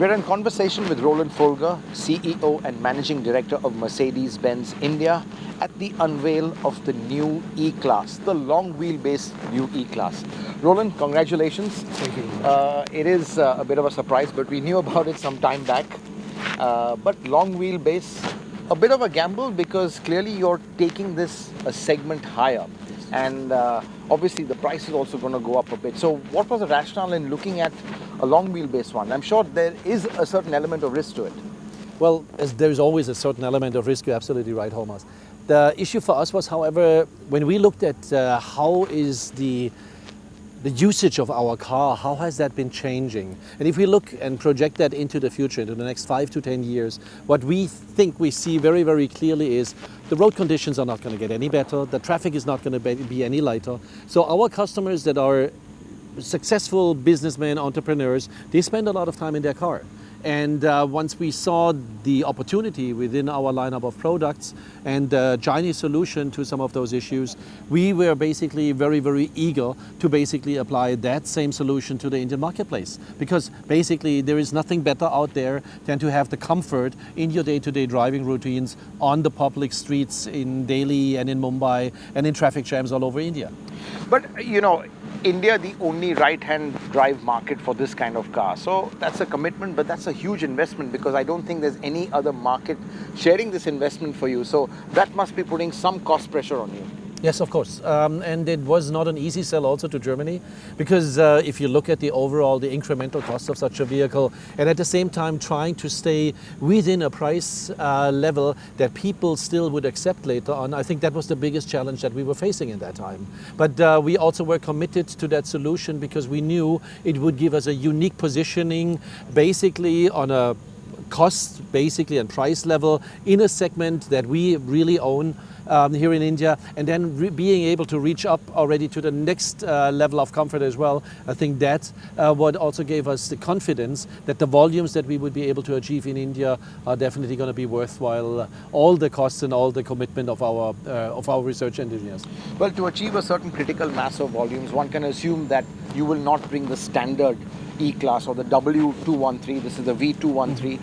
We're in conversation with Roland Folger, CEO and Managing Director of Mercedes-Benz India, at the unveil of the new E-Class, the long wheelbase new E-Class. Roland, congratulations. Thank you very much. It is a bit of a surprise, but we knew about it some time back. But long wheelbase, a bit of a gamble because clearly you're taking this a segment higher. And obviously the price is also going to go up a bit. So what was the rationale in looking at a long wheelbase one? I'm sure there is a certain element of risk to it. Well, there's always a certain element of risk. You're absolutely right, Hormazd. The issue for us was, however, when we looked at how is the usage of our car, how has that been changing? And if we look and project that into the future, into the next 5 to 10 years, what we think we see very, very clearly is the road conditions are not going to get any better, the traffic is not going to be any lighter. So our customers that are successful businessmen, entrepreneurs, they spend a lot of time in their car. And once we saw the opportunity within our lineup of products and the Chinese solution to some of those issues, we were basically very, very eager to basically apply that same solution to the Indian marketplace. Because basically there is nothing better out there than to have the comfort in your day-to-day driving routines on the public streets in Delhi and in Mumbai and in traffic jams all over India. But, you know, India, the only right-hand drive market for this kind of car. So that's a commitment, but that's a huge investment because I don't think there's any other market sharing this investment for you. So that must be putting some cost pressure on you. Yes, of course. And it was not an easy sell also to Germany because if you look at the overall, the incremental cost of such a vehicle and at the same time trying to stay within a price level that people still would accept later on, I think that was the biggest challenge that we were facing in that time. But we also were committed to that solution because we knew it would give us a unique positioning basically on a cost basically and price level in a segment that we really own here in India, and then being able to reach up already to the next level of comfort as well. I think that what also gave us the confidence that the volumes that we would be able to achieve in India are definitely going to be worthwhile all the costs and all the commitment of our research engineers. Well, to achieve a certain critical mass of volumes, one can assume that you will not bring the standard E-Class or the W213, this is the V213.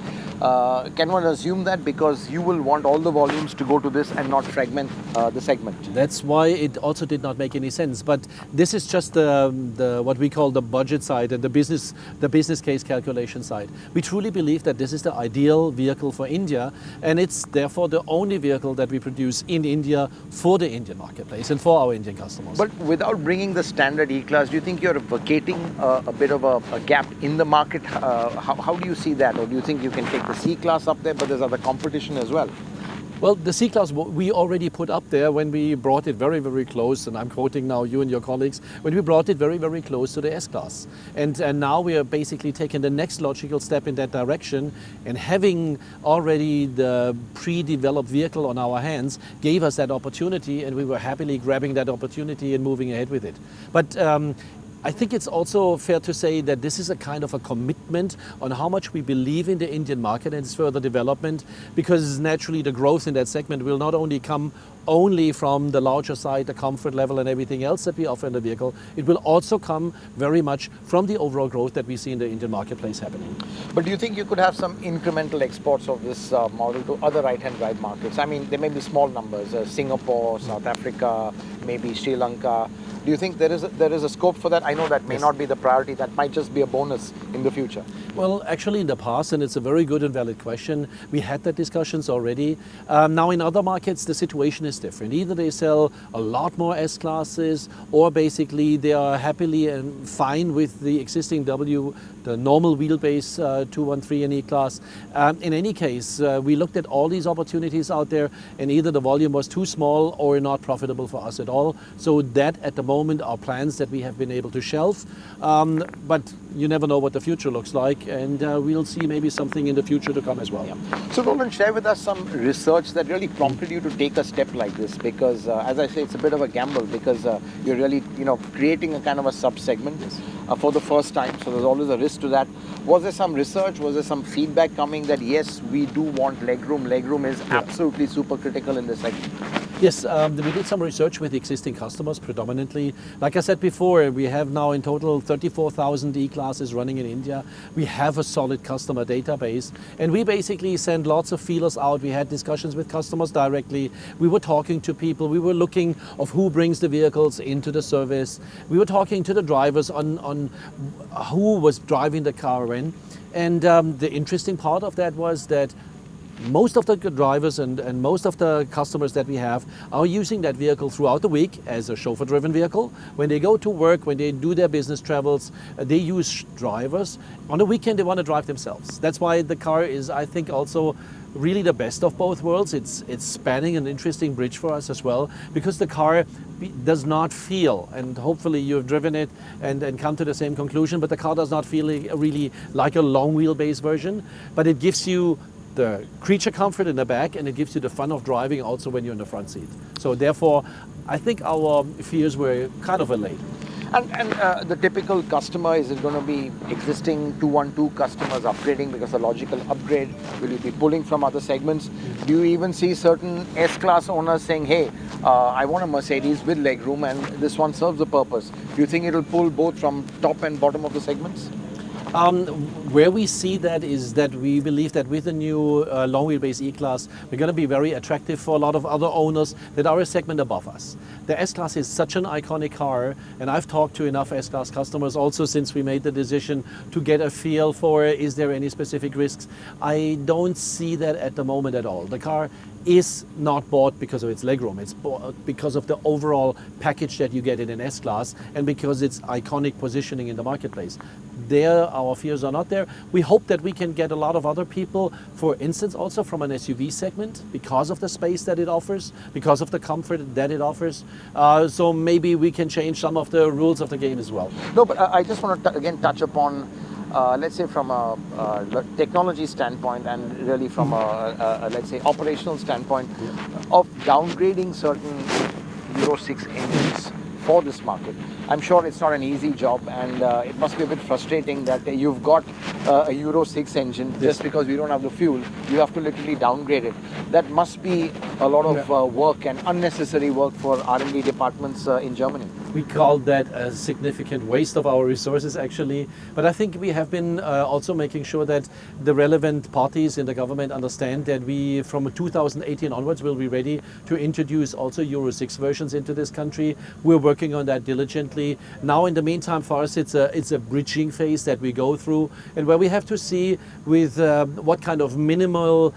Can one assume that because you will want all the volumes to go to this and not fragment the segment? That's why it also did not make any sense. But this is just the what we call the budget side and the business case calculation side. We truly believe that this is the ideal vehicle for India, and it's therefore the only vehicle that we produce in India for the Indian marketplace and for our Indian customers. But without bringing the standard E-Class, do you think you're vacating a bit of a gap in the market? How do you see that? Or do you think you can take the C-Class up there, but there's other competition as well? Well, the C-Class we already put up there when we brought it very, very close, and I'm quoting now you and your colleagues, when we brought it very, very close to the S-Class. And now we are basically taking the next logical step in that direction, and having already the pre-developed vehicle on our hands gave us that opportunity, and we were happily grabbing that opportunity and moving ahead with it. But I think it's also fair to say that this is a kind of a commitment on how much we believe in the Indian market and its further development, because naturally the growth in that segment will not only come only from the larger side, the comfort level and everything else that we offer in the vehicle, it will also come very much from the overall growth that we see in the Indian marketplace happening. But do you think you could have some incremental exports of this model to other right-hand drive markets? I mean, there may be small numbers, Singapore, South Africa, maybe Sri Lanka. Do you think there is a scope for that? I know that may not be the priority, that might just be a bonus in the future. Well, actually in the past, and it's a very good and valid question, we had that discussions already. Now in other markets, the situation is different. Either they sell a lot more S-Classes, or basically they are happily and fine with the existing the normal wheelbase 213 and E-Class. In any case, we looked at all these opportunities out there, and either the volume was too small or not profitable for us at all. So that at the moment are plans that we have been able to shelve. But you never know what the future looks like, and we'll see maybe something in the future to come as well. Yeah. So Roland, share with us some research that really prompted you to take a step like this, because as I say, it's a bit of a gamble because you're really creating a kind of a sub-segment for the first time, so there's always a risk to that. Was there some research, was there some feedback coming that yes, we do want legroom is absolutely super critical in this segment? Yes, we did some research with existing customers predominantly. Like I said before, we have now in total 34,000 E-classes running in India. We have a solid customer database, and we basically send lots of feelers out. We had discussions with customers directly. We were talking to people. We were looking of who brings the vehicles into the service. We were talking to the drivers on who was driving the car in. And the interesting part of that was that most of the drivers and most of the customers that we have are using that vehicle throughout the week as a chauffeur-driven vehicle. When they go to work, when they do their business travels, they use drivers. On the weekend, they want to drive themselves. That's why the car is, I think, also really the best of both worlds. It's spanning an interesting bridge for us as well, because the car does not feel, and hopefully you've driven it and come to the same conclusion, but the car does not feel really like a long wheelbase version, but it gives you the creature comfort in the back, and it gives you the fun of driving also when you're in the front seat. So therefore, I think our fears were kind of allayed. And the typical customer, is it going to be existing 212 customers upgrading because a logical upgrade? Will you be pulling from other segments? Do you even see certain S-Class owners saying, hey, I want a Mercedes with legroom and this one serves the purpose? Do you think it'll pull both from top and bottom of the segments? Where we see that is that we believe that with the new long wheelbase E-Class, we're going to be very attractive for a lot of other owners that are a segment above us. The S-Class is such an iconic car, and I've talked to enough S-Class customers also since we made the decision to get a feel for is there any specific risks. I don't see that at the moment at all. The car is not bought because of its legroom. It's bought because of the overall package that you get in an S-Class and because its iconic positioning in the marketplace. There, our fears are not there. We hope that we can get a lot of other people, for instance, also from an SUV segment, because of the space that it offers, because of the comfort that it offers. So maybe we can change some of the rules of the game as well. No, but I just want to again touch upon, let's say from a technology standpoint and really from a let's say operational standpoint of downgrading certain Euro 6 engines for this market. I'm sure it's not an easy job, and it must be a bit frustrating that you've got a Euro 6 engine just because we don't have the fuel. You have to literally downgrade it. That must be a lot of work and unnecessary work for R&D departments in Germany. We call that a significant waste of our resources, actually. But I think we have been also making sure that the relevant parties in the government understand that we, from 2018 onwards, will be ready to introduce also Euro 6 versions into this country. We're working on that diligently. Now, in the meantime, for us, it's a bridging phase that we go through, and where we have to see with what kind of minimal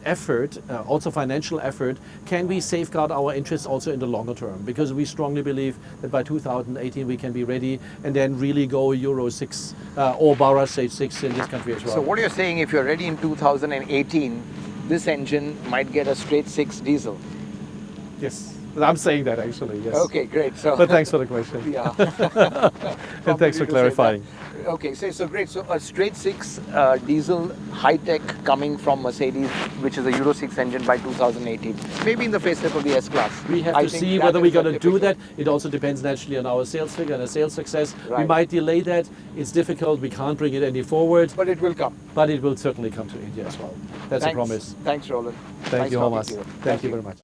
effort, also financial effort, can we safeguard our interests also in the longer term, because we strongly believe that by 2018 we can be ready and then really go Euro 6 or Bara Stage 6 in this country as well. So what you're saying, if you're ready in 2018, this engine might get a straight 6 diesel? Yes, I'm saying that actually, yes. Okay, great. So, but thanks for the question. Yeah. And thanks for clarifying. Okay, so great. So a straight 6 diesel high-tech coming from Mercedes, which is a Euro 6 engine by 2018. Maybe in the facelift of the S-Class. We have to see whether we're going to do that. It also depends naturally on our sales figure and the sales success. Right. We might delay that. It's difficult. We can't bring it any forward. But it will come. But it will certainly come to India as well. That's a promise. Thanks, Roland. Thank you, Hormazd. Thank you very much.